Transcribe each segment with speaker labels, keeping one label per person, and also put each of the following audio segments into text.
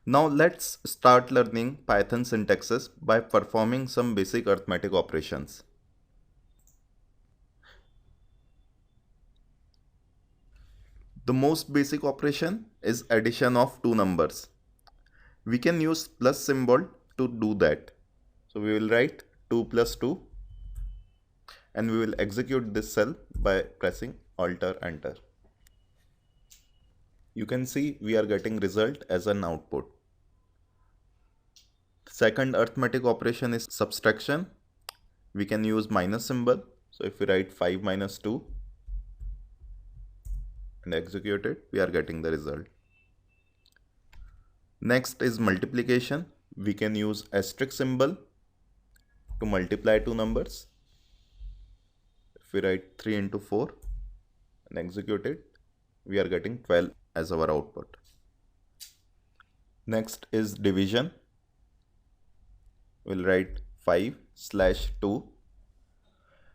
Speaker 1: Now let's start learning Python syntaxes by performing some basic arithmetic operations. The most basic operation is addition of two numbers. We can use plus symbol to do that. So we will write 2 plus 2 and we will execute this cell by pressing Alt or Enter. You can see we are getting result as an output. Second arithmetic operation is subtraction. We can use minus symbol. So if we write 5 minus 2 and execute it, we are getting the result. Next is multiplication. We can use asterisk symbol to multiply two numbers. If we write 3 into 4 and execute it, we are getting 12 as our output. Next is division. We'll write 5/2.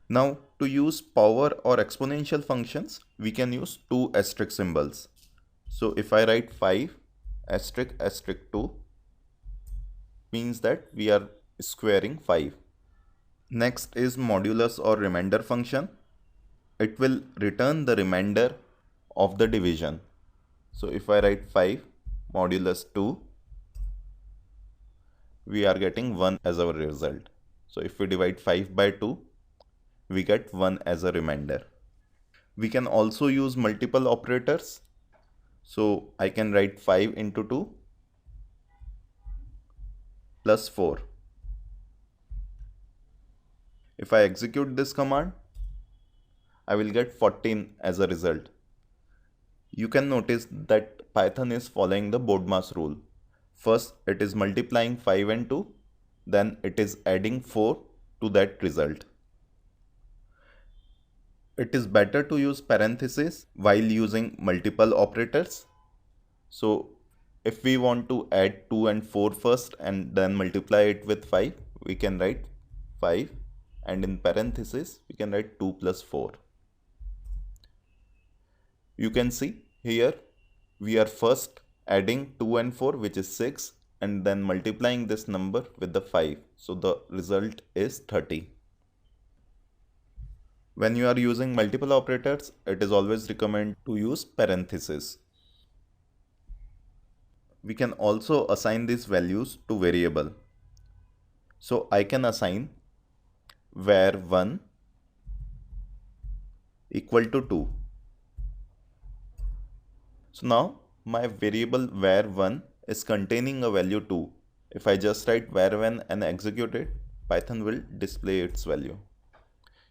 Speaker 1: Now to use power or exponential functions, we can use two asterisk symbols. So if I write 5 asterisk asterisk 2 means that we are squaring 5. Next is modulus or remainder function. It will return the remainder of the division. So if I write 5 modulus 2, we are getting 1 as our result. So if we divide 5 by 2, we get 1 as a remainder. We can also use multiple operators. So I can write 5 into 2 plus 4. If I execute this command, I will get 14 as a result. You can notice that Python is following the BODMAS rule. First, it is multiplying 5 and 2, then it is adding 4 to that result. It is better to use parentheses while using multiple operators. So if we want to add 2 and 4 first and then multiply it with 5, we can write 5 and in parentheses we can write 2 plus 4. You can see here we are first adding 2 and 4, which is 6, and then multiplying this number with the 5. So the result is 30. When you are using multiple operators, it is always recommended to use parentheses. We can also assign these values to variable. So I can assign var1 equal to 2. So now my variable var1 is containing a value 2. If I just write var1 and execute it, Python will display its value.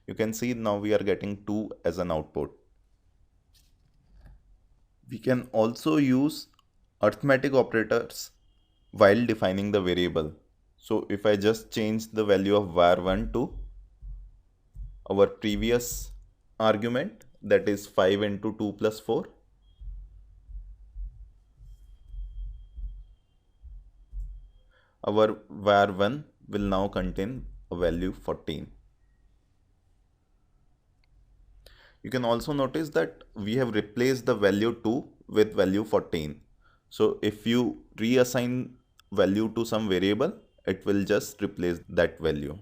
Speaker 1: You can see now we are getting 2 as an output. We can also use arithmetic operators while defining the variable. So if I just change the value of var1 to our previous argument, that is 5 into 2 plus 4, our var1 will now contain a value 14. You can also notice that we have replaced the value 2 with value 14. So if you reassign value to some variable, it will just replace that value.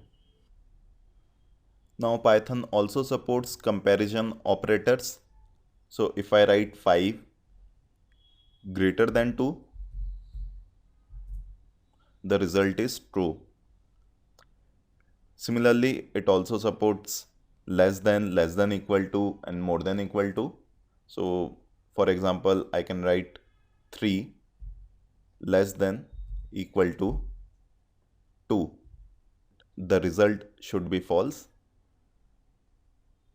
Speaker 1: Now Python also supports comparison operators. So if I write 5 greater than 2, the result is true. Similarly, it also supports less than equal to, and more than equal to. So for example, I can write 3 less than equal to 2. The result should be false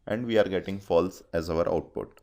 Speaker 1: and we are getting false as our output.